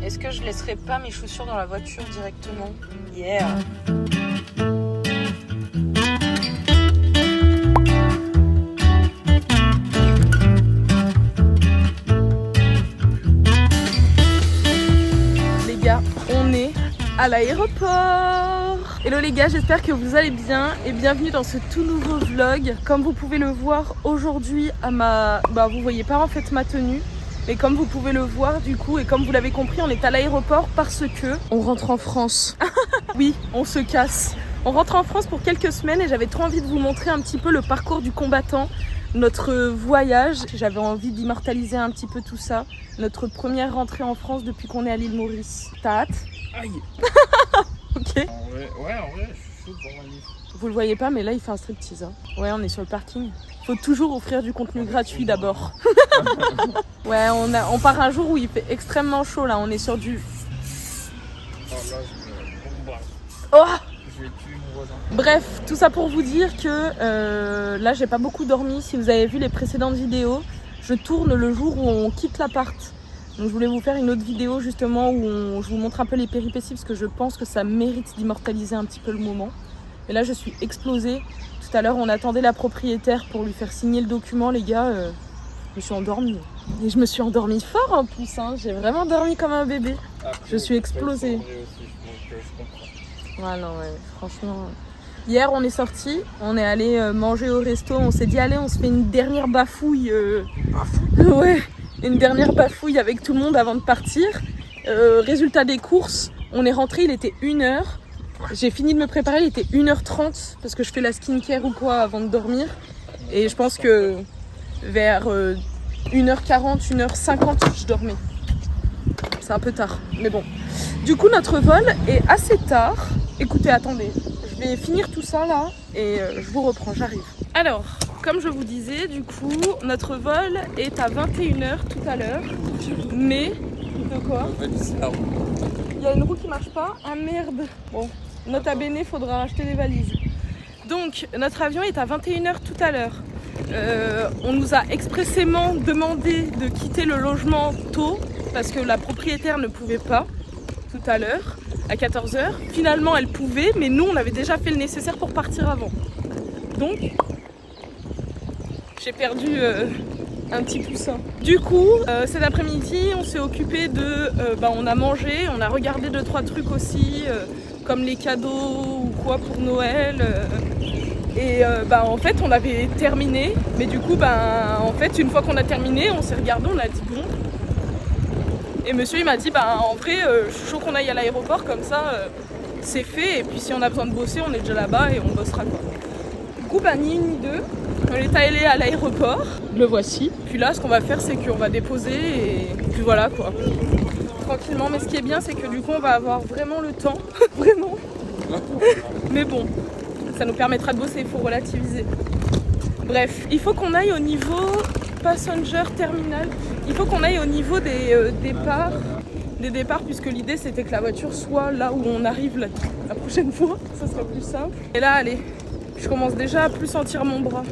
Est-ce que je laisserai pas mes chaussures dans la voiture directement? Yeah. Les gars, on est à l'aéroport. Hello les gars, j'espère que vous allez bien et bienvenue dans ce tout nouveau vlog. Comme vous pouvez le voir aujourd'hui à ma... vous voyez pas en fait ma tenue. Mais comme vous pouvez le voir du coup et comme vous l'avez compris, on est à l'aéroport parce que on rentre en France. Oui, on se casse. On rentre en France pour quelques semaines et j'avais trop envie de vous montrer un petit peu le parcours du combattant, notre voyage. J'avais envie d'immortaliser un petit peu tout ça. Notre première rentrée en France depuis qu'on est à l'île Maurice. T'as hâte? Aïe. Ok. Ouais, en vrai, je suis chaud devant ma vie. Vous le voyez pas, mais là il fait un striptease. Hein. Ouais, on est sur le parking. Faut toujours offrir du contenu gratuit d'abord. Ouais, on part un jour où il fait extrêmement chaud là. On est sur du. Oh là, je me Oh. Je vais tuer mon voisin. Bref, tout ça pour vous dire que là j'ai pas beaucoup dormi. Si vous avez vu les précédentes vidéos, je tourne le jour où on quitte l'appart. Donc je voulais vous faire une autre vidéo justement où je vous montre un peu les péripéties parce que je pense que ça mérite d'immortaliser un petit peu le moment. Et là je suis explosée. Tout à l'heure on attendait la propriétaire pour lui faire signer le document, les gars. Je me suis endormie. Et je me suis endormie fort en plus, hein. J'ai vraiment dormi comme un bébé. Après, Je suis explosée. aussi, donc je comprends. Ouais, non, ouais, franchement. Hier, on est sortis, on est allé manger au resto. On s'est dit, allez, on se fait une dernière bafouille. Ouais, une dernière bafouille avec tout le monde avant de partir. Résultat des courses, on est rentré, il était 1h. J'ai fini de me préparer, il était 1h30 parce que je fais la skincare ou quoi avant de dormir. Et je pense que vers 1h40, 1h50, je dormais. C'est un peu tard, mais bon. Du coup, notre vol est assez tard. Écoutez, attendez, je vais finir tout ça là et je vous reprends, j'arrive. Alors, comme je vous disais, du coup, notre vol est à 21h tout à l'heure. Mais, de quoi? Il y a une roue qui marche pas. Ah merde. Bon, nota bene, faudra racheter les valises. Donc, notre avion est à 21h tout à l'heure. On nous a expressément demandé de quitter le logement tôt parce que la propriétaire ne pouvait pas tout à l'heure, à 14h. Finalement, elle pouvait, mais nous, on avait déjà fait le nécessaire pour partir avant. Donc, j'ai perdu un petit poussin. Du coup, cet après-midi, on s'est occupé de... on a mangé, on a regardé 2-3 trucs aussi, comme les cadeaux ou quoi pour Noël. Et en fait, on avait terminé. Mais du coup, en fait, une fois qu'on a terminé, on s'est regardé, on a dit bon. Et monsieur, il m'a dit, en vrai, je suis chaud qu'on aille à l'aéroport, comme ça, c'est fait. Et puis si on a besoin de bosser, on est déjà là-bas et on bossera quoi. Du coup, ni une ni deux. On est allé à l'aéroport, le voici. Puis là, ce qu'on va faire, c'est qu'on va déposer et puis voilà quoi. Tranquillement, mais ce qui est bien, c'est que du coup, on va avoir vraiment le temps. Vraiment. Mais bon, ça nous permettra de bosser, il faut relativiser. Bref, il faut qu'on aille au niveau passenger terminal. Il faut qu'on aille au niveau des départs, puisque l'idée, c'était que la voiture soit là où on arrive la prochaine fois. Ça serait plus simple. Et là, allez, je commence déjà à plus sentir mon bras.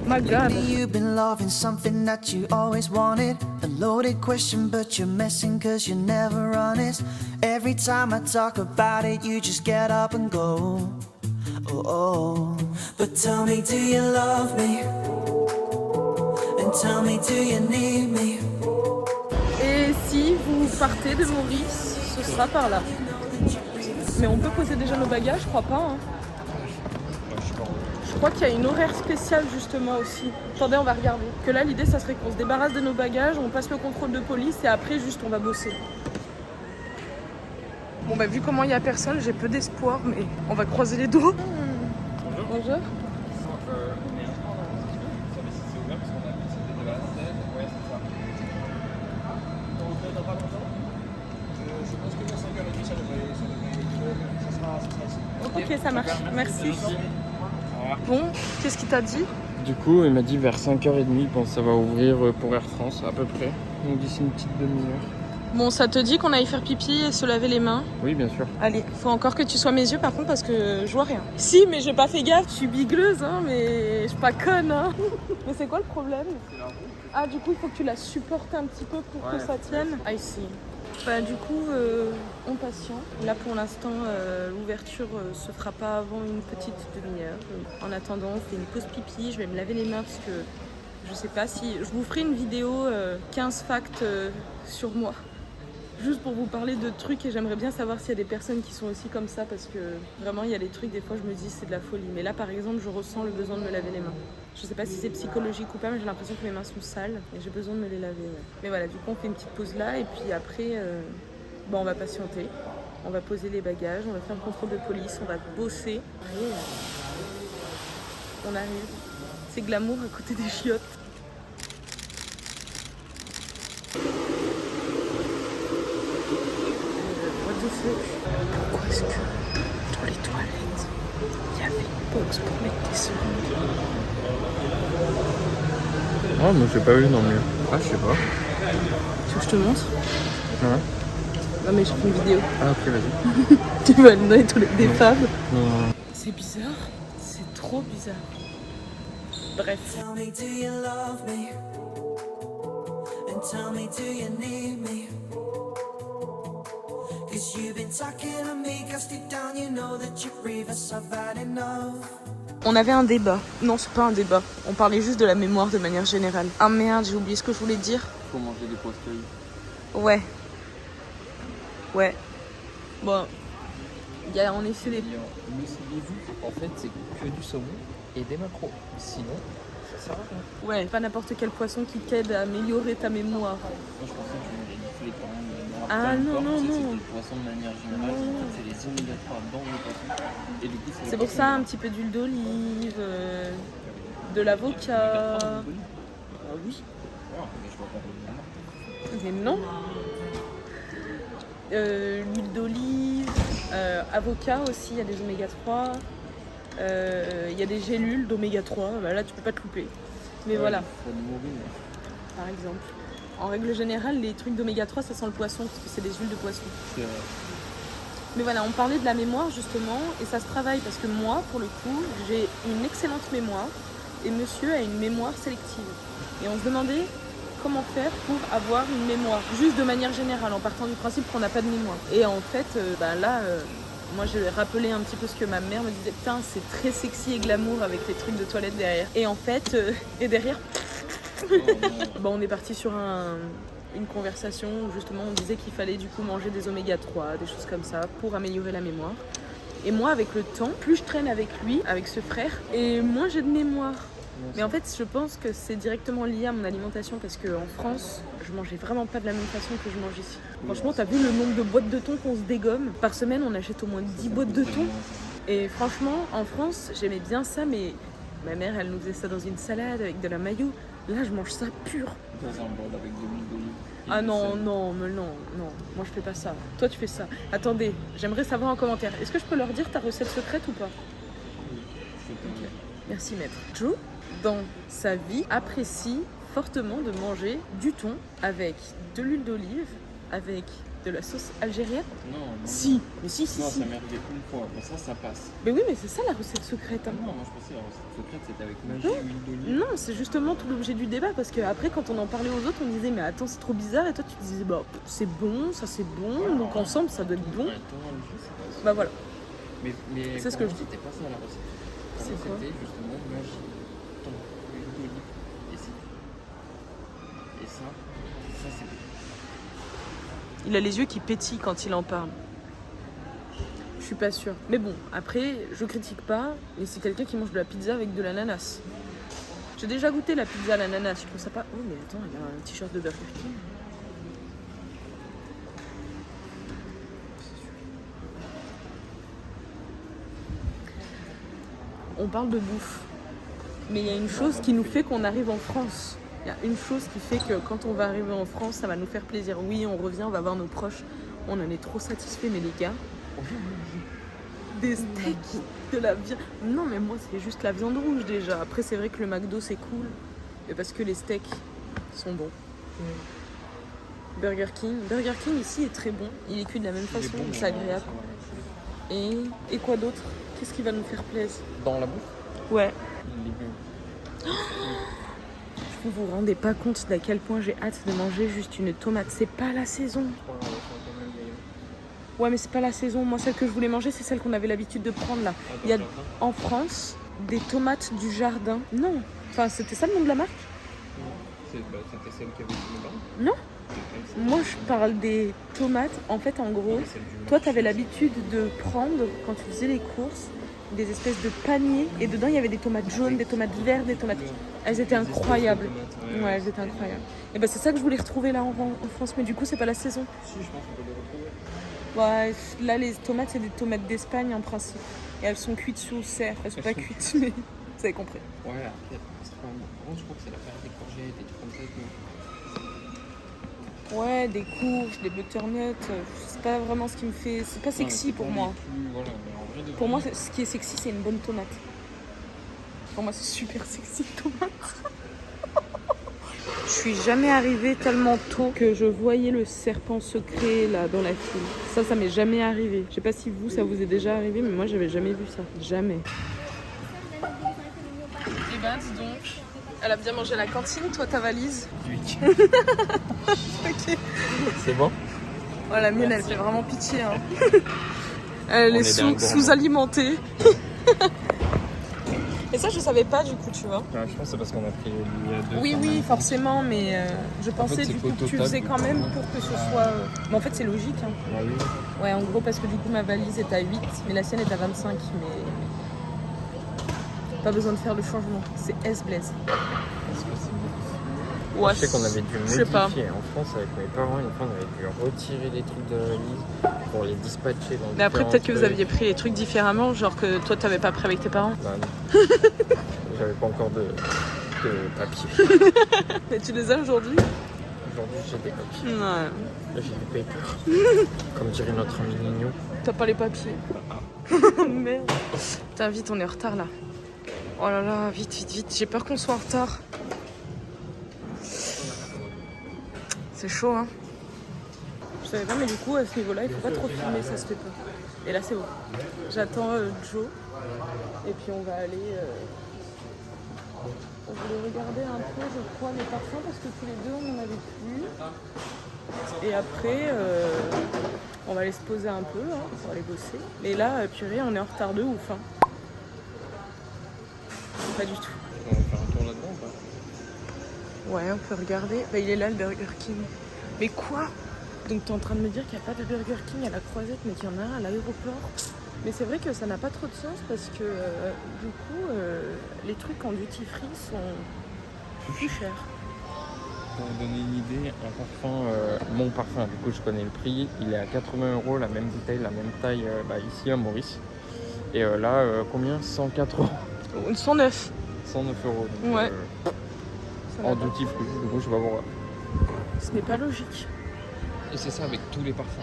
My God. You've been loving something that you always wanted. A loaded question, but you're messing cause you're never honest. Every time I talk about it, you just get up and go. Oh, oh. But tell me, do you love me? And tell me, do you need me? Et si vous partez de Maurice, ce sera par là. Mais on peut poser déjà nos bagages, je crois pas. Hein. Je crois qu'il y a une horaire spéciale justement aussi. Attendez, on va regarder. Que là, l'idée, ça serait qu'on se débarrasse de nos bagages, on passe le contrôle de police et après, juste, on va bosser. Bon, vu comment il y a personne, j'ai peu d'espoir, mais on va croiser les doigts. Bonjour. Ok, ça marche. Merci. Bon, qu'est-ce qu'il t'a dit? Du coup, il m'a dit vers 5h30, bon, ça va ouvrir pour Air France à peu près. Donc d'ici une petite demi-heure. Bon, ça te dit qu'on aille faire pipi et se laver les mains? Oui, bien sûr. Allez, faut encore que tu sois mes yeux par contre parce que je vois rien. Si, mais j'ai pas fait gaffe, je suis bigleuse, hein, mais je suis pas conne, hein. Mais c'est quoi le problème? Ah, du coup, il faut que tu la supportes un petit peu pour que ça tienne. I see. Bah du coup, on patiente. Là pour l'instant, l'ouverture se fera pas avant une petite demi-heure. En attendant, on fait une pause pipi. Je vais me laver les mains parce que je sais pas si... Je vous ferai une vidéo 15 facts sur moi. Juste pour vous parler de trucs et j'aimerais bien savoir s'il y a des personnes qui sont aussi comme ça parce que vraiment il y a des trucs, des fois je me dis c'est de la folie. Mais là par exemple je ressens le besoin de me laver les mains. Je sais pas si c'est psychologique ou pas mais j'ai l'impression que mes mains sont sales et j'ai besoin de me les laver. Ouais. Mais voilà, du coup on fait une petite pause là et puis après on va patienter. On va poser les bagages, on va faire le contrôle de police, on va bosser. Et, on arrive. C'est glamour à côté des chiottes. Pourquoi est-ce que dans les toilettes, il y avait une box pour mettre des seringues? Ah, moi j'ai pas vu non plus. Ah, je sais pas. Tu veux que je te montre? Ouais. Non mais j'ai fait une vidéo. Ah, ok, vas-y. Tu vas aller dans les toilettes des femmes. Non. C'est bizarre, c'est trop bizarre. Bref. Tell me, do you love me? And tell me, do you need me? Cause you've been talking to me, cause deep down you know that you breathe us, I've had enough. On avait un débat. Non, c'est pas un débat. On parlait juste de la mémoire de manière générale. Ah merde, j'ai oublié ce que je voulais dire. Faut manger des poisson. Ouais. Ouais. Bon. Il y a en effet des... Méfiez-vous, en fait c'est que du saumon et des maquereaux. Sinon, ça sert à rien. Ouais, pas n'importe quel poisson qui t'aide à améliorer ta mémoire. Moi je pensais que tu mangeais du filet quand même. Ah non, non, non. C'est le poisson de manière générale. En fait, c'est les oméga 3 dans le poisson. Et du coup, C'est pour ça un petit peu d'huile d'olive, de l'avocat. Ah oui. Mais je vois pas le Mais non. L'huile d'olive, avocat aussi, il y a des oméga 3. Il y a des gélules d'oméga 3. Bah là, tu peux pas te louper. Mais voilà. Faut mourir. Par exemple. En règle générale, les trucs d'oméga 3, ça sent le poisson, parce que c'est des huiles de poisson. C'est vrai. Mais voilà, on parlait de la mémoire justement, et ça se travaille parce que moi, pour le coup, j'ai une excellente mémoire, et monsieur a une mémoire sélective. Et on se demandait comment faire pour avoir une mémoire, juste de manière générale, en partant du principe qu'on n'a pas de mémoire. Et en fait, moi je vais rappeler un petit peu ce que ma mère me disait, putain, c'est très sexy et glamour avec les trucs de toilette derrière. Et en fait, et derrière... on est parti sur une conversation où justement on disait qu'il fallait du coup manger des oméga 3, des choses comme ça pour améliorer la mémoire. Et moi avec le temps, plus je traîne avec lui, avec ce frère, et moins j'ai de mémoire. Mais en fait je pense que c'est directement lié à mon alimentation parce qu'en France, je mangeais vraiment pas de la même façon que je mange ici. Franchement, t'as vu le nombre de boîtes de thon qu'on se dégomme? Par semaine on achète au moins 10 boîtes de thon. Et franchement, en France, j'aimais bien ça, mais ma mère elle nous faisait ça dans une salade avec de la mayo. Là, je mange ça pur. Dans un bol avec de l'huile d'olive. Ah non, non, mais non, non. Moi, je fais pas ça. Toi, tu fais ça. Attendez, j'aimerais savoir en commentaire. Est-ce que je peux leur dire ta recette secrète ou pas? Okay. Merci, maître. Joe, dans sa vie, apprécie fortement de manger du thon avec de l'huile d'olive, avec de la sauce algérienne. Non, non. Si, mais si. Non, ça m'est arrivé une fois. Bon, ça passe. Mais oui, mais c'est ça la recette secrète. Hein. Non, moi je pensais que la recette secrète c'était avec magie, huile d'olive. Non, c'est justement tout l'objet du débat parce qu'après quand on en parlait aux autres on disait mais attends c'est trop bizarre et toi tu disais bah c'est bon, ça c'est bon, donc ensemble ça doit être bon. Bah voilà. Mais c'est ce que je dis. C'était pas ça la recette. C'est quoi? C'était justement magie, thon, huile d'olive et ça. Et ça c'est bon. Il a les yeux qui pétillent quand il en parle. Je suis pas sûre. Mais bon, après, je critique pas, mais c'est quelqu'un qui mange de la pizza avec de l'ananas. J'ai déjà goûté la pizza à l'ananas, je trouve ça pas... Oh mais attends, il y a un t-shirt de Burger King. On parle de bouffe. Mais il y a une chose qui nous fait qu'on arrive en France. Il y a une chose qui fait que quand on va arriver en France, ça va nous faire plaisir. Oui, on revient, on va voir nos proches. On en est trop satisfaits, mais les gars... Des steaks, de la viande... Non, mais moi, c'est juste la viande rouge, déjà. Après, c'est vrai que le McDo, c'est cool. Mais parce que les steaks sont bons. Burger King, ici, est très bon. Il est cuit de la même façon, c'est agréable. Et quoi d'autre? Qu'est-ce qui va nous faire plaisir? Dans la bouffe? Ouais. Les légumes. Vous vous rendez pas compte d'à quel point j'ai hâte de manger juste une tomate. C'est pas la saison. Ouais. Ouais, mais c'est pas la saison. Moi, celle que je voulais manger, c'est celle qu'on avait l'habitude de prendre là. Il y a en France des tomates du jardin. Non. Enfin, c'était ça le nom de la marque? C'était celle qui avait dit là-bas. Non. Moi, je parle des tomates. En fait, en gros, toi, tu avais l'habitude de prendre, quand tu faisais les courses, des espèces de paniers. Et dedans, il y avait des tomates jaunes, des tomates vertes, des tomates... Elles étaient incroyables. Ouais, elles étaient incroyables. Et ben, c'est ça que je voulais retrouver là en France. Mais du coup, c'est pas la saison. Si, je pense qu'on peut les retrouver. Ouais, là, les tomates, c'est des tomates d'Espagne en principe. Et elles sont cuites sous serre. Elles sont pas cuites, mais vous avez compris. Ouais, après, je crois que c'est la période des courgettes, des trucs comme ça. Ouais, des courges, des butternuts, c'est pas vraiment ce qui me fait... C'est pas sexy pour moi. Voilà, mais en vrai, Pour moi, ce qui est sexy, c'est une bonne tomate. Pour moi, c'est super sexy, tomate. Je suis jamais arrivée tellement tôt que je voyais le serpent secret là dans la file. Ça m'est jamais arrivé. Je sais pas si vous, ça vous est déjà arrivé, mais moi, j'avais jamais vu ça. Jamais. Et ben, dis donc, elle a bien mangé à la cantine, toi, ta valise? Oui. Ok. C'est bon? Oh, la mienne, elle fait vraiment pitié. Hein. Elle est sous-alimentée. Et ça, je savais pas du coup, tu vois. Je pense que c'est parce qu'on a pris il y a 2 Oui, forcément, mais je pensais du coup que tu faisais quand même pour que ce soit... Mais en fait, c'est logique. Hein. Ah oui. Ouais, en gros, parce que du coup, ma valise est à 8, mais la sienne est à 25. Mais pas besoin de faire le changement. C'est S-Blaise. Est-ce que c'est bon? Ouais, Je sais qu'on avait dû je sais pas. modifier. En France, avec mes parents, une fois, on avait dû retirer les trucs de la valise pour les dispatcher dans Mais après, peut-être que vous différents aviez pris les trucs différemment, genre que toi, t'avais pas pris avec tes parents. Bah non. J'avais pas encore de papier. Mais tu les as aujourd'hui? Aujourd'hui, j'ai des papiers. Ouais. Là, j'ai du paper. Comme dirait notre ami Nino. T'as pas les papiers. Merde. Putain, vite, on est en retard là. Oh là là, vite. J'ai peur qu'on soit en retard. C'est chaud, hein. Je savais pas, mais du coup, à ce niveau-là, il faut pas trop filmer, ça se fait pas. Et là, c'est bon. J'attends Joe. Et puis, on va aller... On voulait regarder un peu, je crois, les parfums, parce que tous les deux, on en avait plus. Et après, on va aller se poser un peu, hein, pour aller bosser. Mais là, purée, on est en retard de ouf. Hein. Pas du tout. On va faire un tour là-dedans ou pas? Ouais, on peut regarder. Bah, il est là, le Burger King. Mais quoi? Donc t'es en train de me dire qu'il n'y a pas de Burger King à la Croisette, mais qu'il y en a un à l'aéroport? Mais c'est vrai que ça n'a pas trop de sens parce que du coup, les trucs en duty free sont plus chers. Pour vous donner une idée, un parfum, mon parfum, du coup je connais le prix, il est à 80 €, la même bouteille, la même taille ici à Maurice. Et là, combien? 104 €. 109. 109 €. Donc, Ouais. en duty free, du coup je sais pas pourquoi. Ce n'est pas logique. Et c'est ça avec tous les parfums.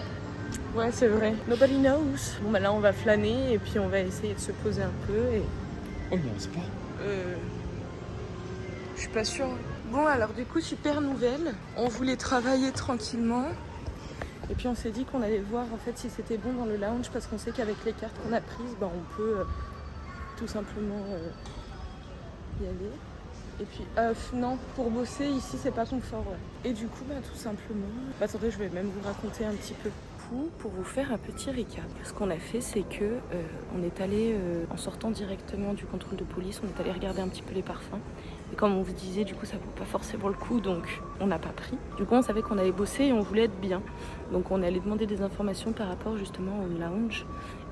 Ouais, c'est vrai. Nobody knows. Bon, bah là, on va flâner et puis on va essayer de se poser un peu. Et... Oh non, c'est pas. Je suis pas sûre. Bon, alors du coup, super nouvelle. On voulait travailler tranquillement. Et puis on s'est dit qu'on allait voir en fait si c'était bon dans le lounge parce qu'on sait qu'avec les cartes qu'on a prises, bah, on peut tout simplement y aller. Et puis, non, pour bosser ici, c'est pas confort. Ouais. Et du coup, bah, tout simplement... Bah, attendez, je vais même vous raconter un petit peu. Pour vous faire un petit récap, ce qu'on a fait, c'est que on est allé, en sortant directement du contrôle de police, on est allé regarder un petit peu les parfums. Et comme on vous disait, du coup, ça vaut pas forcément le coup, donc on n'a pas pris. Du coup, on savait qu'on allait bosser et on voulait être bien. Donc, on allait demander des informations par rapport justement au lounge.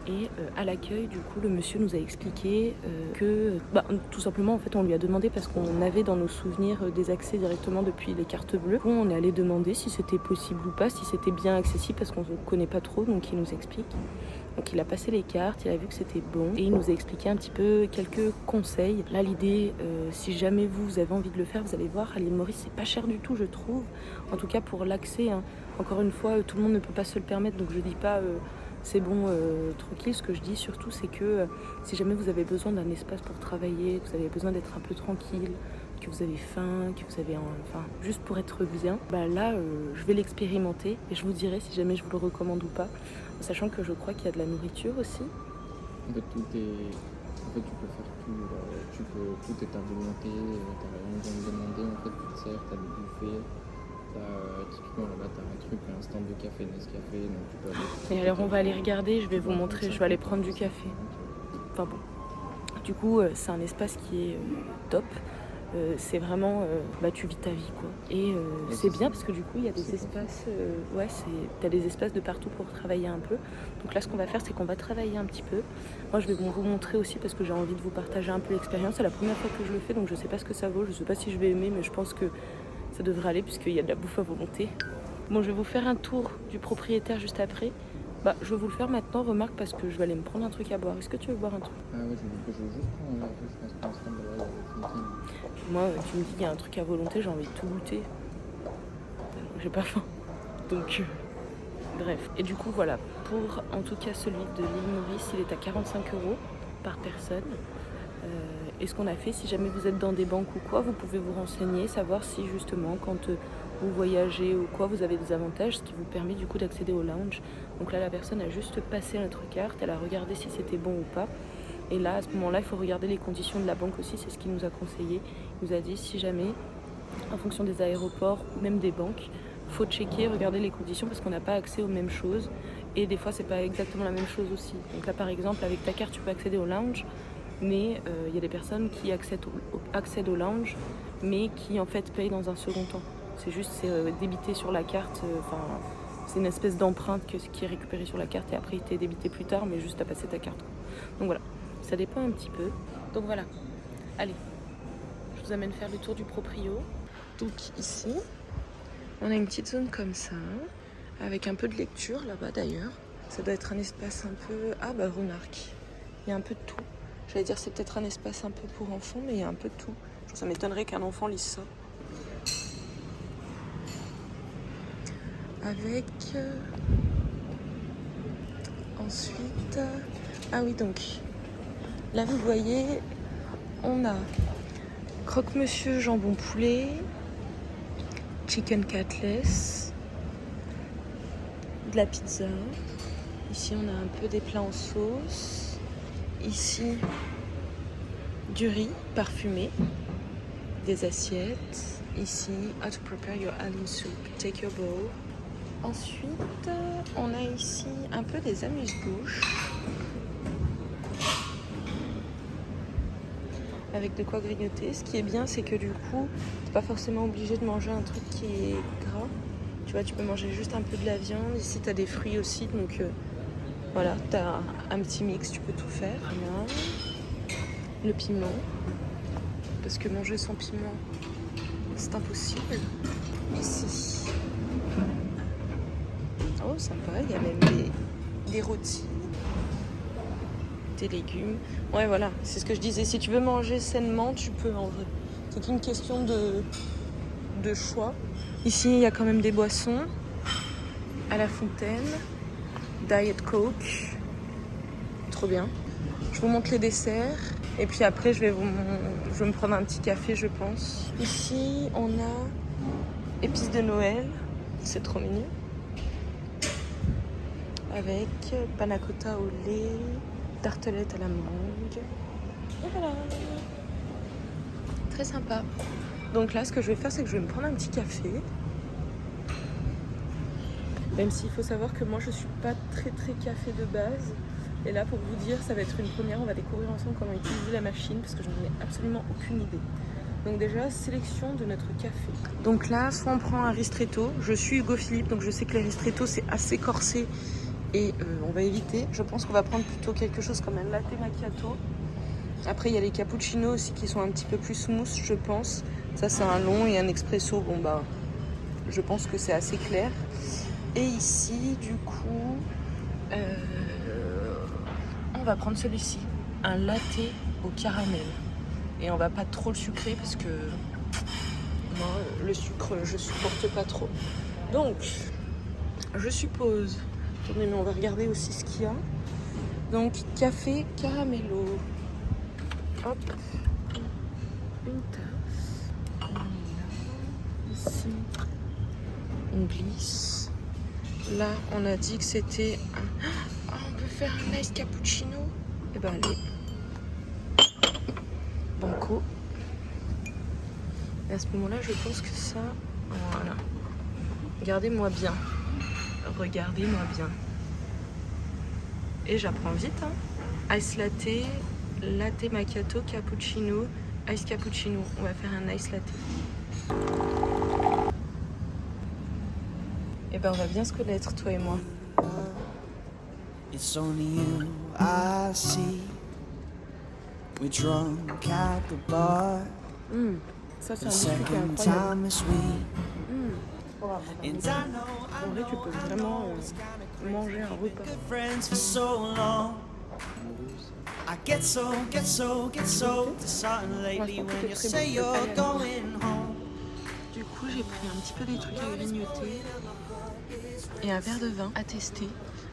Et à l'accueil, du coup, le monsieur nous a expliqué que, tout simplement, en fait, on lui a demandé parce qu'on avait dans nos souvenirs des accès directement depuis les cartes bleues. Du coup, on est allé demander si c'était possible ou pas, si c'était bien accessible parce qu'on ne connaît pas trop, donc il nous explique. Donc il a passé les cartes, il a vu que c'était bon et il nous a expliqué un petit peu quelques conseils. Là, l'idée, si jamais vous avez envie de le faire, vous allez voir, à l'île Maurice, c'est pas cher du tout, je trouve. En tout cas, pour l'accès, hein. Encore une fois, tout le monde ne peut pas se le permettre, donc je dis pas... c'est bon, tranquille. Ce que je dis surtout, c'est que si jamais vous avez besoin d'un espace pour travailler, que vous avez besoin d'être un peu tranquille, que vous avez faim, que vous avez juste pour être bien, bah là, je vais l'expérimenter et je vous dirai si jamais je vous le recommande ou pas, en sachant que je crois qu'il y a de la nourriture aussi. En fait, tout est... En fait, tu peux faire tout. Tout est argumenté, t'as rien besoin de demander, en fait, tu te sers, t'as des buffets. Typiquement là-bas, t'as un truc, un stand de café, Nescafé, donc tu peux aller. Et alors on va aller regarder, je vais vous montrer, je vais aller prendre du café. Enfin bon. Du coup, c'est un espace qui est top. C'est vraiment, tu vis ta vie quoi. Et c'est bien parce que du coup il y a des espaces, t'as des espaces de partout pour travailler un peu. Donc là ce qu'on va faire c'est qu'on va travailler un petit peu. Moi je vais vous montrer aussi parce que j'ai envie de vous partager un peu l'expérience. C'est la première fois que je le fais donc je sais pas ce que ça vaut, je sais pas si je vais aimer mais je pense que ça devrait aller puisqu'il y a de la bouffe à volonté. Bon je vais vous faire un tour du propriétaire juste après. Je vais vous le faire maintenant, remarque parce que je vais aller me prendre un truc à boire. Est-ce que tu veux boire un truc? Ah ouais, je veux juste prendre un verre, je pense qu'on se rend de là, Moi, tu me dis qu'il y a un truc à volonté, j'ai envie de tout goûter. J'ai pas faim. Donc, bref. Et du coup, voilà. Pour, en tout cas, celui de l'île Maurice, il est à 45 € par personne. Et ce qu'on a fait, si jamais vous êtes dans des banques ou quoi, vous pouvez vous renseigner, savoir si justement, quand vous voyagez ou quoi, vous avez des avantages, ce qui vous permet du coup d'accéder au lounge. Donc là, la personne a juste passé notre carte, elle a regardé si c'était bon ou pas. Et là, à ce moment-là, il faut regarder les conditions de la banque aussi, c'est ce qu'il nous a conseillé. Il nous a dit, si jamais, en fonction des aéroports, même des banques, il faut checker, regarder les conditions parce qu'on n'a pas accès aux mêmes choses. Et des fois, c'est pas exactement la même chose aussi. Donc là, par exemple, avec ta carte, tu peux accéder au lounge, mais il y a des personnes qui accèdent au lounge, mais qui en fait payent dans un second temps. C'est juste, débité sur la carte, c'est une espèce d'empreinte qui est récupérée sur la carte et après il t'est débité plus tard, mais juste à passer ta carte. Donc voilà. Ça dépend un petit peu. Donc voilà. Allez, je vous amène faire le tour du proprio. Donc ici, on a une petite zone comme ça, avec un peu de lecture là-bas d'ailleurs. Ça doit être un espace un peu... Ah bah remarque, il y a un peu de tout. J'allais dire c'est peut-être un espace un peu pour enfants, mais il y a un peu de tout. Ça m'étonnerait qu'un enfant lise ça. Avec... Ensuite... Ah oui donc... Là, vous voyez, on a croque-monsieur jambon poulet, chicken cutlets, de la pizza. Ici, on a un peu des plats en sauce. Ici, du riz parfumé, des assiettes. Ici, how to prepare your alum soup. Take your bowl. Ensuite, on a ici un peu des amuse-bouches. Avec de quoi grignoter. Ce qui est bien, c'est que du coup, t'es pas forcément obligé de manger un truc qui est gras. Tu vois, tu peux manger juste un peu de la viande. Ici, t'as des fruits aussi, donc voilà, t'as un petit mix, tu peux tout faire. Là, le piment, parce que manger sans piment, c'est impossible. Ici, oh sympa, il y a même des rôtis. Des légumes. Ouais voilà, c'est ce que je disais. Si tu veux manger sainement, tu peux en vrai. C'est qu'une question de choix. Ici, il y a quand même des boissons. À la fontaine. Diet Coke. Trop bien. Je vous montre les desserts. Et puis après, je vais me prendre un petit café, je pense. Ici, on a épices de Noël. C'est trop mignon. Avec panna cotta au lait. Tartelette à la mangue. Et voilà. Très sympa. Donc là, ce que je vais faire, c'est que je vais me prendre un petit café. Même s'il faut savoir que moi, je suis pas très café de base. Et là, pour vous dire, ça va être une première. On va découvrir ensemble comment utiliser la machine parce que je n'en ai absolument aucune idée. Donc déjà, sélection de notre café. Donc là, soit on prend un ristretto. Je suis Hugo Philippe, donc je sais que les ristrettos, c'est assez corsé. Et on va éviter. Je pense qu'on va prendre plutôt quelque chose comme un latte macchiato. Après, il y a les cappuccinos aussi qui sont un petit peu plus smooth, je pense. Ça, c'est un long et un expresso. Bon, bah, je pense que c'est assez clair. Et ici, du coup, on va prendre celui-ci. Un latte au caramel. Et on va pas trop le sucrer parce que moi, le sucre, je supporte pas trop. Donc, je suppose... Attendez, mais on va regarder aussi ce qu'il y a. Donc, café caramello. Hop. Une tasse. Ici. On glisse. Là, on a dit que c'était un... Ah, on peut faire un nice cappuccino. Eh ben, allez. Banco. Et à ce moment-là, je pense que ça... Voilà. Regardez-moi bien. Regardez-moi bien. Et j'apprends vite, hein. Ice latte, latte macchiato, cappuccino, ice cappuccino. On va faire un ice latte. Et ben on va bien se connaître, toi et moi. It's only you I see. We're drunk at the bar. Ça c'est The un biscuit qui est second incroyable. time this week. And I know En vrai tu peux vraiment manger un repas. good friends for so long. I get so disheartened lately when you say you're going home. Du coup j'ai pris un petit peu des trucs à grignoter et un verre de vin à tester.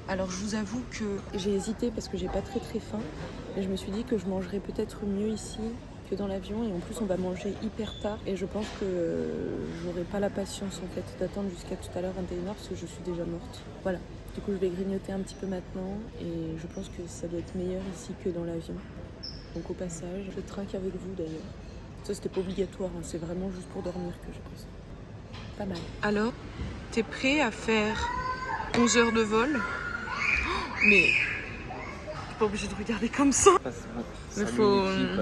Alors je vous avoue que j'ai hésité parce que j'ai pas très faim. Et je me suis dit que je mangerais peut-être mieux ici que dans l'avion. Et en plus on va manger hyper tard. Et je pense que j'aurai pas la patience en fait d'attendre jusqu'à tout à l'heure 21h parce que je suis déjà morte. Voilà. Du coup je vais grignoter un petit peu maintenant. Et je pense que ça doit être meilleur ici que dans l'avion. Donc au passage, je trinque avec vous d'ailleurs. Ça c'était pas obligatoire, hein. C'est vraiment juste pour dormir que j'ai pris ça. Pas mal. Alors, t'es prêt à faire 11 heures de vol? Mais t'es pas obligé de regarder comme ça. Ah, c'est bon. Mais Salut faut- l'équipe.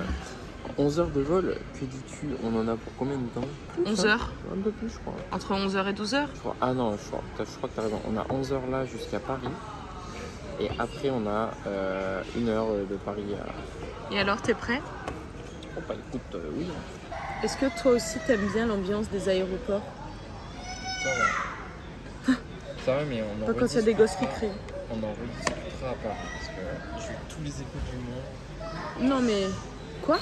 11 heures de vol, que dis-tu? On en a pour combien de temps? 11 heures. Un peu plus, je crois. Entre 11h et 12h. Ah non, je crois que t'as raison. On a 11 heures là jusqu'à Paris. Et après, on a 1 heure de Paris à. Et alors, t'es prêt? Oh, bah écoute, oui. Est-ce que toi aussi t'aimes bien l'ambiance des aéroports? Ça va. Ça va, mais on en Pas quand il y a des gosses qui crient. On en rediscutera à Paris. Parce que j'ai eu tous les échos du monde. Non mais... Quoi?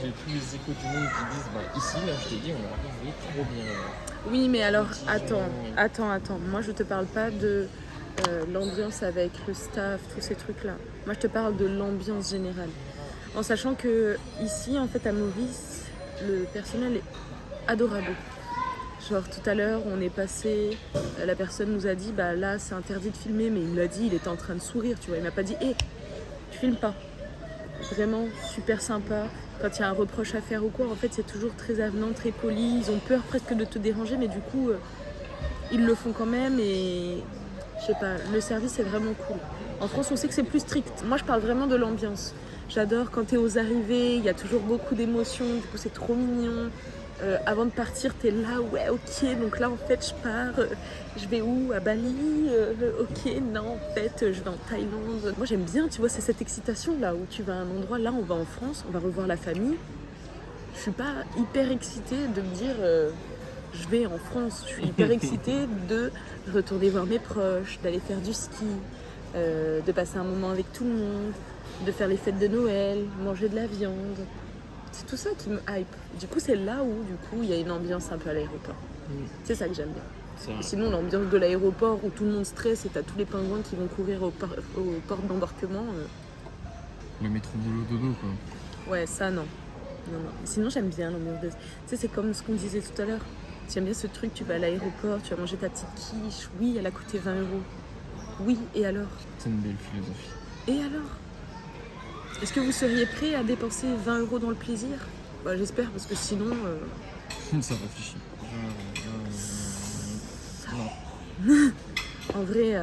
J'ai eu tous les échos du monde qui disent bah ici, là, je t'ai dit, on est arrivé trop bien. Oui mais alors, attends. Moi je te parle pas de l'ambiance avec le staff, tous ces trucs-là. Moi je te parle de l'ambiance générale. En sachant que ici, en fait, à Maurice, le personnel est adorable. Genre tout à l'heure, on est passé, la personne nous a dit, bah là c'est interdit de filmer, mais il me l'a dit, il était en train de sourire, tu vois. Il m'a pas dit, hé, tu filmes pas. Vraiment super sympa. Quand il y a un reproche à faire ou quoi, en fait c'est toujours très avenant, très poli. Ils ont peur presque de te déranger, mais du coup, ils le font quand même et je sais pas, le service est vraiment cool. En France, on sait que c'est plus strict. Moi, je parle vraiment de l'ambiance. J'adore quand t'es aux arrivées, il y a toujours beaucoup d'émotions, du coup c'est trop mignon. Avant de partir, t'es là, ouais, ok, donc là en fait je pars, je vais où? À Bali? Ok, non, en fait je vais en Thaïlande. Moi j'aime bien, tu vois, c'est cette excitation là où tu vas à un endroit, là on va en France, on va revoir la famille. Je suis pas hyper excitée de me dire je vais en France, je suis hyper excitée de retourner voir mes proches, d'aller faire du ski, de passer un moment avec tout le monde, de faire les fêtes de Noël, manger de la viande. C'est tout ça qui me hype. Du coup, c'est là où, du coup, il y a une ambiance un peu à l'aéroport. C'est ça que j'aime bien. Sinon, l'ambiance de l'aéroport où tout le monde stresse et t'as tous les pingouins qui vont courir aux portes d'embarquement. Le métro boulot dodo, quoi. Ouais, ça, non. Non. Sinon, j'aime bien l'ambiance de... Tu sais, c'est comme ce qu'on disait tout à l'heure. J'aime bien ce truc, tu vas à l'aéroport, tu vas manger ta petite quiche. Oui, elle a coûté 20 €. Oui, et alors? C'est une belle philosophie. Et alors? Est-ce que vous seriez prêt à dépenser 20 € dans le plaisir? Bah, j'espère, parce que sinon... Ça réfléchit. Non. En vrai,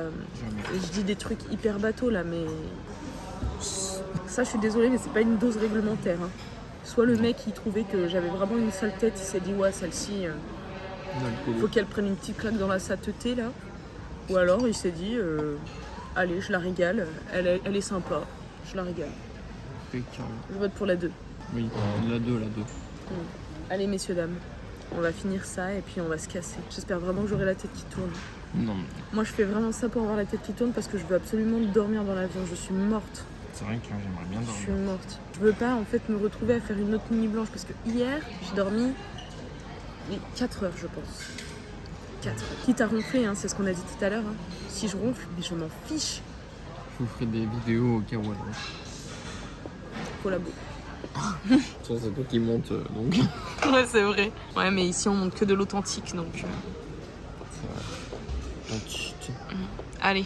je dis des trucs hyper bateaux là, mais... Ça, je suis désolée, mais c'est pas une dose réglementaire. Hein. Soit le mec, il trouvait que j'avais vraiment une sale tête, il s'est dit, ouais, celle-ci, faut qu'elle prenne une petite claque dans la sateté, là. Ou alors, il s'est dit, allez, je la régale, elle est sympa, je la régale. Je vote pour la 2. Oui, la 2. Allez, messieurs, dames, on va finir ça et puis on va se casser. J'espère vraiment que j'aurai la tête qui tourne. Non. Moi, je fais vraiment ça pour avoir la tête qui tourne parce que je veux absolument dormir dans l'avion. Je suis morte. C'est vrai que là, j'aimerais bien dormir. Je suis morte. Je veux pas, en fait, me retrouver à faire une autre nuit blanche parce que hier, j'ai dormi 4 heures, je pense. 4 heures. Quitte à ronfler, hein, c'est ce qu'on a dit tout à l'heure. Hein. Si je ronfle, mais je m'en fiche. Je vous ferai des vidéos au cas où. Collabo. Ça, c'est toi qui monte, donc. Ouais, c'est vrai. Ouais, mais ici, on monte que de l'authentique, donc... Allez,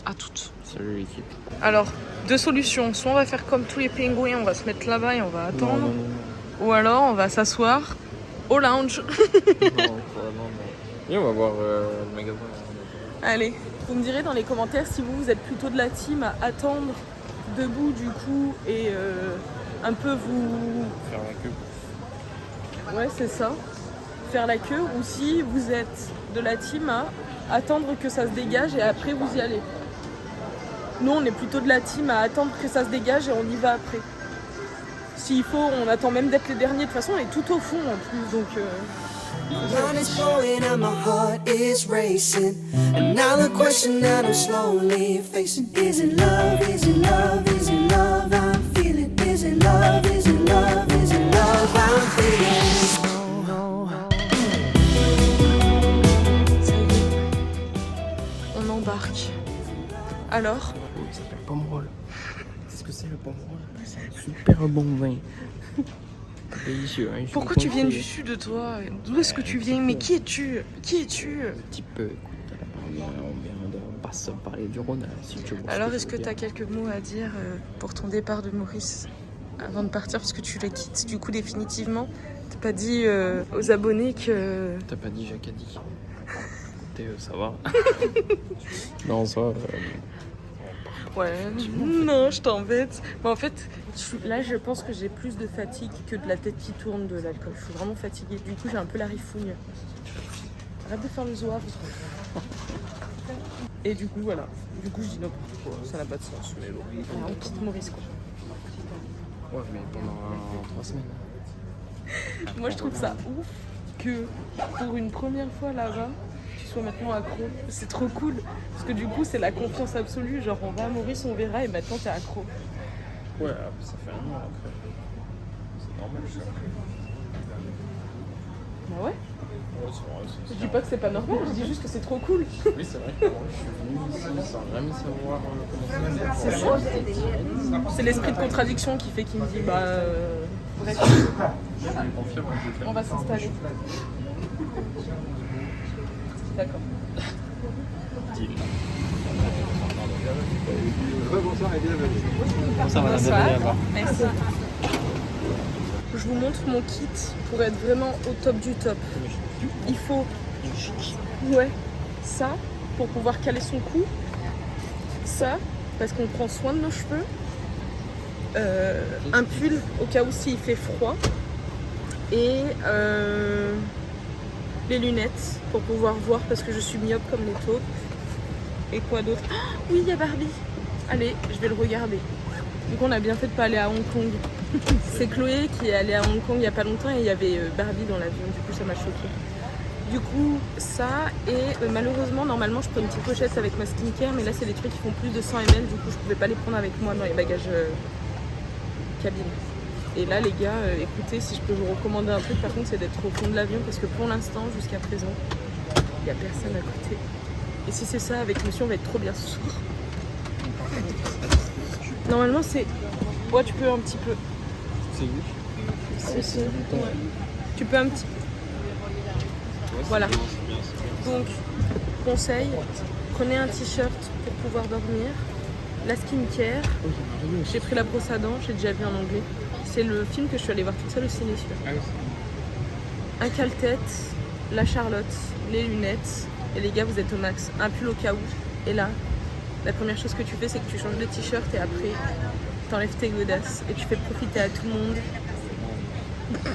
à toutes. Salut l'équipe. Alors, 2 solutions. Soit on va faire comme tous les pingouins, on va se mettre là-bas et on va attendre. Non. Ou alors, on va s'asseoir au lounge. Non. Et on va voir le magasin. Allez, vous me direz dans les commentaires si vous êtes plutôt de la team à attendre debout du coup et un peu vous... Faire la queue. Ouais, c'est ça. Faire la queue ou si vous êtes de la team à attendre que ça se dégage et après vous y allez. Nous, on est plutôt de la team à attendre que ça se dégage et on y va après. S'il faut, on attend même d'être les derniers. De toute façon, on est tout au fond en plus, donc... Blood is flowing and my heart is racing. And now the question that I'm slowly facing: is it love? Is it love? Is it love I'm feeling? Is it love? Is it love? Is it love I'm feeling? Ça y est. On embarque. Alors? Ça s'appelle Pomerol. Qu'est-ce que c'est le Pomerol? C'est un super bon vin. Délicieux, hein, Pourquoi tu viens du sud, toi? D'où est-ce que tu viens? Mais qui es-tu? Qui es-tu? Un petit peu, écoute, on vient de passe parler du Rhône, si tu vois. Alors, est-ce que tu as quelques mots à dire pour ton départ de Maurice avant de partir, parce que tu la quittes du coup définitivement? T'as pas dit aux abonnés que... T'as pas dit Jacques a dit. Écoutez, ça va. Non, ça... Ouais, non, je t'embête. Mais en fait, là, je pense que j'ai plus de fatigue que de la tête qui tourne de l'alcool. Je suis vraiment fatiguée. Du coup, j'ai un peu la rifougne. Arrête de faire le zouave. Et du coup, voilà. Du coup, je dis n'importe quoi. Ça n'a pas de sens. Mais bon, on quitte Maurice, quoi. Ouais, mais pendant 3 semaines. Moi, je trouve ça ouf que pour une première fois là-bas, tu sois maintenant accro. C'est trop cool. Parce que du coup, c'est la confiance absolue. Genre, on va à Maurice, on verra, et maintenant, t'es accro. Ouais, ça fait 1 an après. C'est normal, je suis accro. Bah ouais. Ouais, c'est vrai, Je dis pas que c'est pas normal, je dis juste que c'est trop cool. Oui, c'est vrai que moi, je suis venu ici sans jamais savoir comment ça se C'est ça. C'est l'esprit de contradiction qui fait qu'il me dit bah bref, on va s'installer. D'accord. Bonsoir et bienvenue. Bonsoir. Merci. Je vous montre mon kit pour être vraiment au top du top. Il faut ça pour pouvoir caler son cou, ça parce qu'on prend soin de nos cheveux, un pull au cas où s'il fait froid et les lunettes pour pouvoir voir parce que je suis myope comme les taupes. Et quoi d'autre? Oh, oui, il y a Barbie. Allez, je vais le regarder. Donc on a bien fait de pas aller à Hong Kong. C'est Chloé qui est allée à Hong Kong il y a pas longtemps et il y avait Barbie dans l'avion, du coup ça m'a choquée. Du coup ça et malheureusement normalement je prends une petite pochette avec ma skincare mais là c'est des trucs qui font plus de 100 ml, du coup je pouvais pas les prendre avec moi dans les bagages cabine. Et là les gars, écoutez, si je peux vous recommander un truc par contre c'est d'être au fond de l'avion parce que pour l'instant jusqu'à présent il n'y a personne à côté. Et si c'est ça avec monsieur on va être trop bien sourd. Normalement c'est... Ouais tu peux un petit peu. C'est où? C'est ouais. Tu peux un petit peu. Voilà. Donc, conseil, prenez un t-shirt pour pouvoir dormir. La skincare. J'ai pris la brosse à dents, j'ai déjà vu en anglais. C'est le film que je suis allée voir toute seule au ciné. Un cale-tête, la Charlotte, les lunettes. Et les gars, vous êtes au max. Un pull au cas où. Et là, la première chose que tu fais, c'est que tu changes de t-shirt et après, t'enlèves tes godasses et tu fais profiter à tout le monde.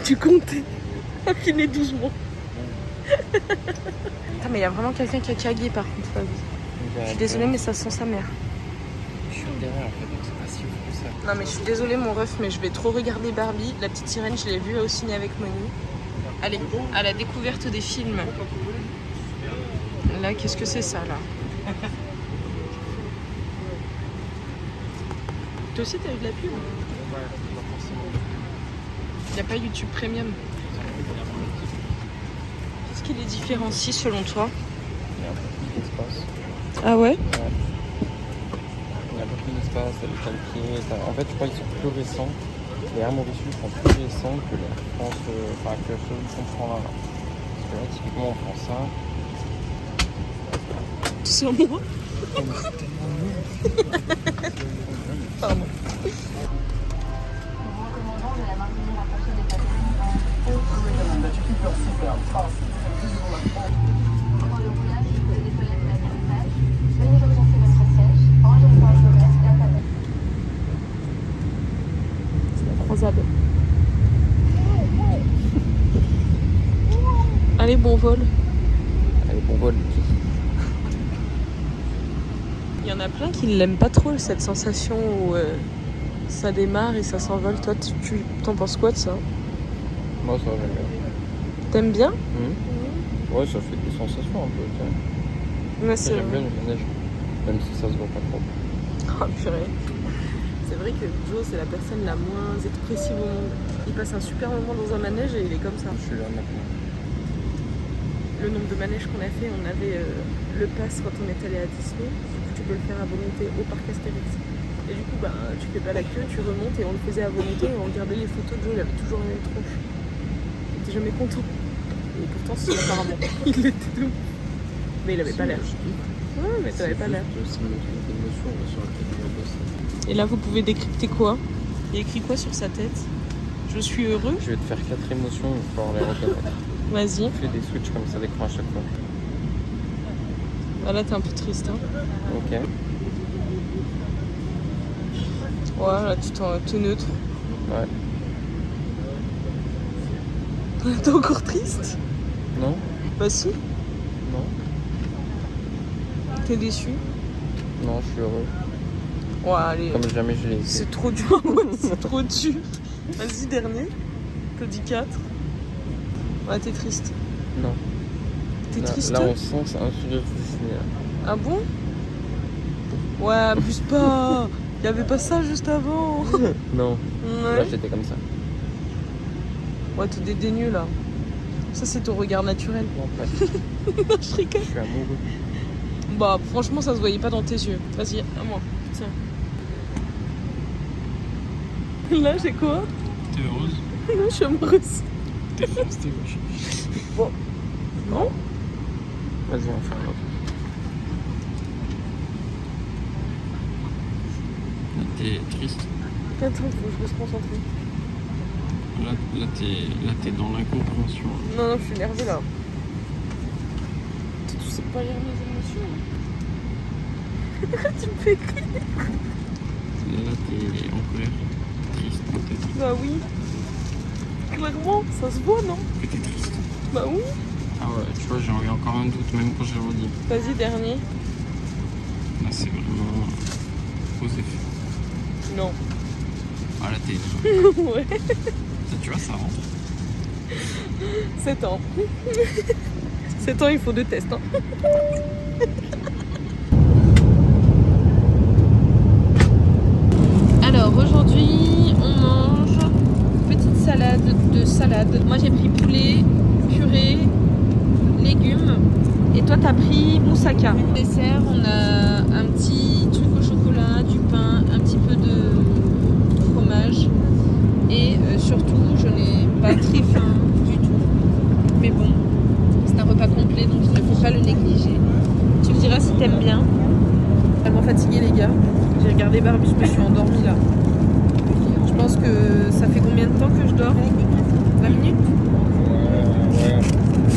Tu comptes affiner doucement. Ah, mais il y a vraiment quelqu'un qui a cagué par contre. Je suis désolée, mais ça sent sa mère. Je suis derrière en fait, donc c'est pas si ouf que ça. Non, mais je suis désolée, mon ref, mais je vais trop regarder Barbie. La petite sirène, je l'ai vue au ciné avec Moni. Allez, à la découverte des films. Là, qu'est-ce que c'est ça là? Toi aussi, t'as eu de la pub? Ouais, pas forcément. Il n'y a pas YouTube Premium. Qu'est-ce qui les différencie selon toi? Il y a un peu plus d'espace. Ah ouais? Il y a un peu plus d'espace, il y a les calquiers. En fait, je crois qu'ils sont plus récents. Les Air Mauritius sont plus récents que les France, enfin que ceux qu'on prend là. Parce que là, typiquement, on prend ça. C'est moi? Pardon. Allez, bon vol. Allez, bon vol. Il y en a plein qui l'aiment pas trop, cette sensation où ça démarre et ça s'envole. Toi, tu t'en penses quoi de ça? Moi, ça, j'aime bien. T'aimes bien? Ouais, ça fait des sensations un peu. Ouais, c'est J'aime vrai. bien le manège, même si ça se voit pas trop. Oh purée. C'est vrai que Joe, c'est la personne la moins expressive au monde. Il passe un super moment dans un manège et il est comme ça. Je suis là maintenant. Le nombre de manèges qu'on a fait, on avait le pass quand on est allé à Disney. Du coup, tu peux le faire à volonté au parc Astérix. Et du coup, tu fais pas la queue, tu remontes et on le faisait à volonté et on regardait les photos de Joe, il avait toujours la même tronche. Il était jamais content. Et pourtant, si, apparemment, il l'était de ouf. Mais il avait pas l'air. Ouais, mais t'avais pas l'air. Et là, vous pouvez décrypter quoi? Il y a écrit quoi sur sa tête? Je suis heureux. Je vais te faire 4 émotions, il va falloir les reconnaître. Vas-y. Fais des switches comme ça d'écran à chaque fois. Ah, là, t'es un peu triste. Hein. Ok. Ouais, là, t'es neutre. Ouais. T'es encore triste? Non? Bah si. Non? T'es déçu? Non, je suis heureux. Ouais, allez. Comme jamais je l'ai été. C'est trop dur. Ouais, c'est trop dur. Vas-y, dernier. T'as dit 4. Ouais, t'es triste. Non. T'es triste? Là, on sent que c'est un sujet Disney. Ah bon? Ouais, abuse pas. Il y avait pas ça juste avant. Non. Ouais. Là, j'étais comme ça. Ouais, t'es dédaigneux là. Ça, c'est ton regard naturel. Non, pas. Non, je rigole. Je suis amoureux. Bah, franchement, ça se voyait pas dans tes yeux. Vas-y, à moi. Tiens. Là, j'ai quoi? T'es heureuse? Non, je suis amoureuse. T'es fausse, t'es moche. Bon. Non? Vas-y, on fait un autre. Là, t'es triste. Attends, faut que je me concentre. Là, t'es dans l'incompréhension. Non, non, je suis énervée là. Tu sais pas lire mes émotions. Tu me fais crier. Là, t'es en colère. Triste, peut-être. Bah oui. Clairement, ça se voit, non? Que t'es triste. Bah oui. Ah ouais, tu vois, j'ai eu encore un doute, même quand j'ai redit. Vas-y, dernier. Là, c'est vraiment osé. Non. Ah, là, t'es énervé. Ouais. Ça, tu vois, ça rentre. 7 ans. 7 ans, il faut 2 tests. Hein. Alors, aujourd'hui, on mange petite salade de salade. Moi, j'ai pris poulet, purée, légumes. Et toi, t'as pris moussaka. Dessert, on a un petit truc au chocolat, du pain, un petit peu de fromage. Et surtout, je n'ai pas très faim du tout. Mais bon, c'est un repas complet, donc il ne faut pas le négliger. Tu me diras si t'aimes bien. Je suis tellement fatiguée, les gars. J'ai regardé Barbie, je me suis endormie là. Je pense que ça fait combien de temps que je dors? 20 minutes? Ouais,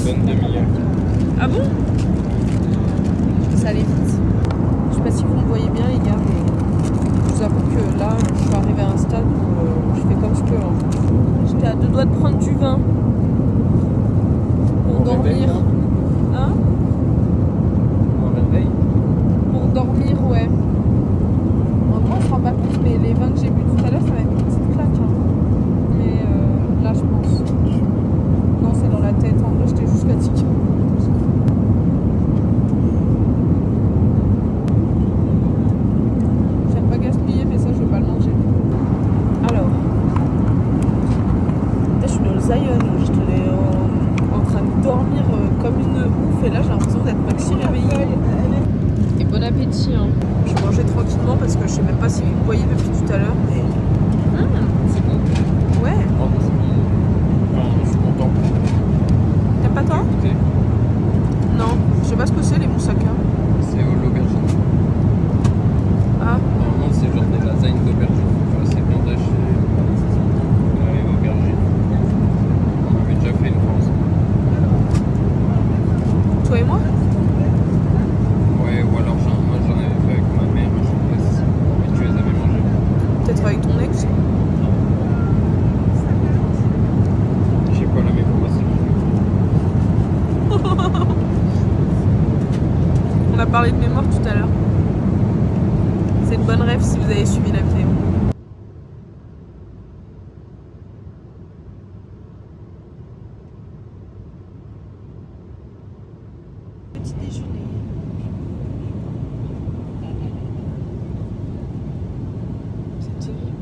bonne demi-heure. Ah bon? Ça allait vite. Je sais pas si vous me voyez bien, les gars, mais je vous avoue que là, je suis arrivée à un stade où je fais comme je peux. Hein. J'étais à 2 doigts de prendre du vin pour dormir. Hein? Mon réveil. Pour dormir, ouais. En vrai, on se rend pas compte, mais les vins que j'ai bu tout à l'heure, ça m'a mis une petite claque. Hein. Mais là, je pense. Non, c'est dans la tête. En vrai, j'étais juste fatiguée. J'aime pas gaspiller, mais ça, je vais pas le manger. Alors, je suis dans le Zion. J'étais en train de dormir comme une ouf. Et là, j'ai l'impression d'être maxi réveillée. Et bon appétit. Hein. Je vais manger tranquillement parce que je sais même pas si vous me voyez depuis tout à l'heure. Mais... C'est bon. Ouais. Je suis content. T'aimes pas toi? Écoutez, Non. Je sais pas ce que c'est les moussaka. c'est l'aubergine. Ah. Normalement, c'est genre des lasagnes d'aubergine. Tu vois, c'est viande hachée, aubergine. On avait déjà fait une fois ensemble. Toi et moi? Ouais, ou alors moi j'en avais fait avec ma mère, je sais pas si mais tu les avais mangées. Peut-être avec ton ex. J'ai pas la mémoire, c'est bon. encore tout à l'heure. C'est une bonne rêve si vous avez suivi la vidéo. Petit déjeuner. C'est terrible.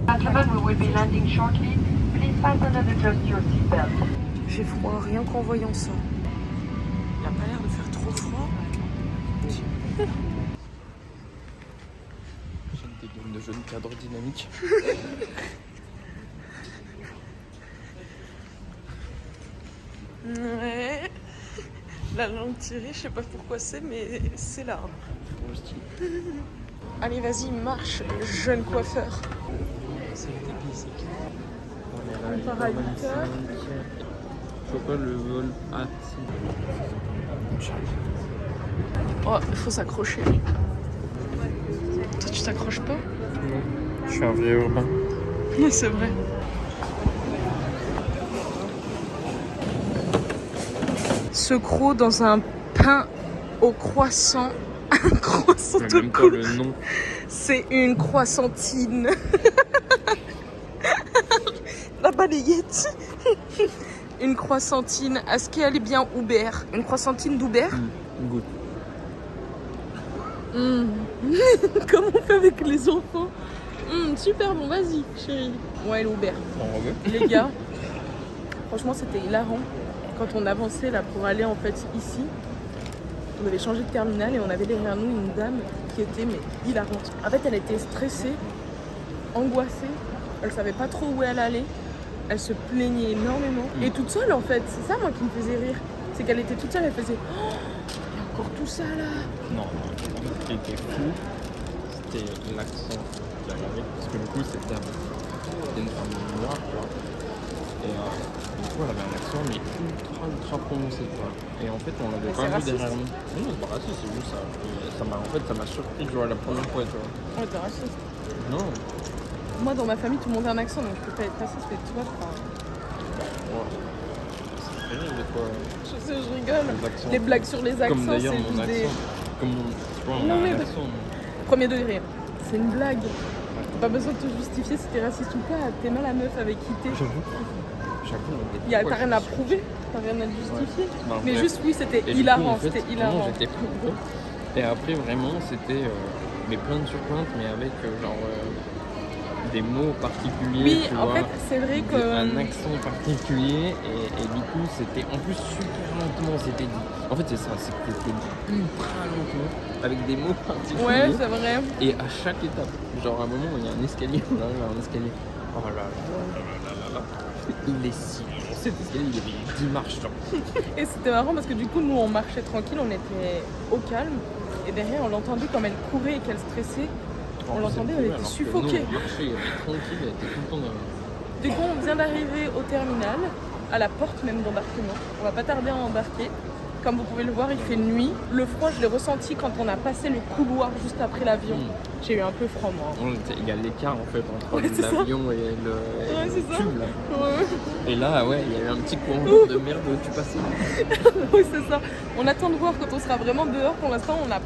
Gentlemen, we will be landing shortly. Please fasten and adjust your seatbelt. J'ai froid rien qu'en voyant ça. Il a pas l'air de faire trop froid. J'aime des games de jeunes cadres dynamiques. Ouais. La langue tirée, je sais pas pourquoi c'est, mais c'est là. Allez, vas-y, marche, jeune coiffeur. C'est le débit, c'est qui On part à 8h. Je vois pas le vol. Ah, si. Oh, il faut s'accrocher. Toi, tu t'accroches pas? Non, je suis un vieux urbain. C'est vrai. Ce croc dans un pain au croissant. Un croissant Mais tout même pas cool. le nom. C'est une croissantine. La balayette. Une croissantine. Est-ce qu'elle est bien Uber? Une croissantine d'Uber? Goûte. Comme on fait avec les enfants. Super bon, vas-y, chérie. Ouais, l'Uber. On reveut. Les gars, franchement, c'était hilarant. Quand on avançait là pour aller en fait ici, on avait changé de terminal et on avait derrière nous une dame qui était mais hilarante. En fait, elle était stressée, angoissée, elle savait pas trop où elle allait, elle se plaignait énormément et toute seule en fait. C'est ça moi qui me faisait rire, c'est qu'elle était toute seule, elle faisait oh, il y a encore tout ça là. Non, ce qui était fou, c'était l'accent qu'elle avait. Parce que du coup, c'était une femme noire, quoi. Et du coup, elle avait un accent, mais ultra prononcé, quoi. Et en fait, on l'avait Mais pas c'est vu derrière raciste. nous. Non, c'est pas raciste, c'est juste ça. Et ça m'a, en fait, ça m'a surpris, tu vois, la première fois, tu vois. Oh, t'es raciste. Non. Moi dans ma famille tout le monde a un accent donc je peux pas être raciste mais tu vois, enfin, Ouais. C'est terrible, des fois. je sais, je rigole. Les accents. Des blagues sur les accents, Comme d'ailleurs c'est mon juste accent. des... Comme mon, tu vois, on Non, a mais un parce- accent. Premier degré, c'est une blague. T'as pas besoin de te justifier si t'es raciste ou pas. T'es mal la meuf avec qui t'es. J'avoue. T'as rien à prouver, t'as rien à justifier. Bah, Mais bref. juste oui, c'était Et du coup, hilarant, en fait, c'était vraiment, hilarant. j'étais fou. Et après, vraiment, c'était mais plainte sur plainte, mais avec des mots particuliers. Oui, tu en vois, fait, c'est vrai que un accent particulier, et du coup, c'était en plus super lentement, c'était dit. En fait, c'est ça, c'était dit ultra lentement, avec des mots particuliers. ouais, c'est vrai. Et à chaque étape, genre à un moment, il y a un escalier, on arrive à un escalier. Oh là là là là là. Il est si long, cet escalier, il y avait 10 marches, genre. Et c'était marrant parce que du coup, nous, on marchait tranquille, on était au calme. Et derrière, on l'entendait comme elle courait et qu'elle stressait. On l'entendait, elle était suffoquée. On marchait, elle était tranquille, elle était tout le temps derrière. Du coup, on vient d'arriver au terminal, à la porte même d'embarquement. On va pas tarder à embarquer. Comme vous pouvez le voir, il fait nuit. Le froid, je l'ai ressenti quand on a passé le couloir juste après l'avion. J'ai eu un peu froid, moi. Il y a l'écart en fait entre Ouais, c'est ça. l'avion et le c'est ça. tube là. Ouais, Et là, ouais, il y a eu un petit courant de merde, tu passais. oui, c'est ça. On attend de voir quand on sera vraiment dehors. Pour l'instant, on n'a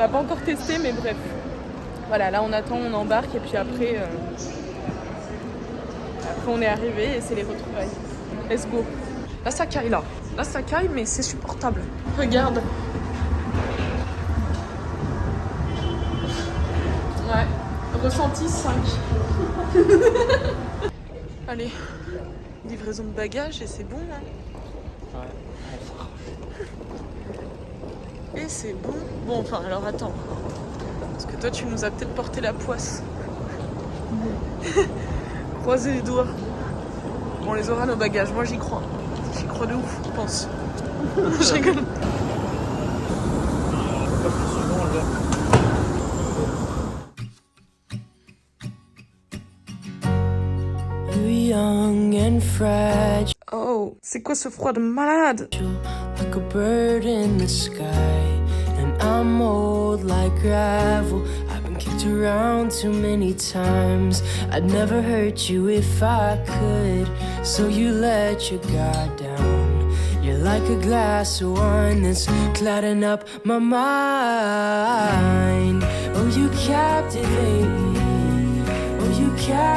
pas encore testé, mais bref. Voilà, là on attend, on embarque et puis après on est arrivé et c'est les retrouvailles. Let's go. Là ça caille là. Là ça caille mais c'est supportable. Regarde. Ouais. Ressenti 5. Allez. Livraison de bagages et c'est bon hein. Et c'est bon. Bon enfin alors attends. Parce que toi tu nous as peut-être porté la poisse. Croisez les doigts. On les aura nos bagages, moi j'y crois. J'y crois de ouf, je pense. Je rigole. Young and fragile, Oh, c'est quoi ce froid de malade? like a bird in the sky. And I'm old like gravel. I've been kicked looked around too many times. I'd never hurt you if I could. So you let your guard down. You're like a glass of wine that's clouding up my mind. Oh, you captivate me. Oh, you captivate me.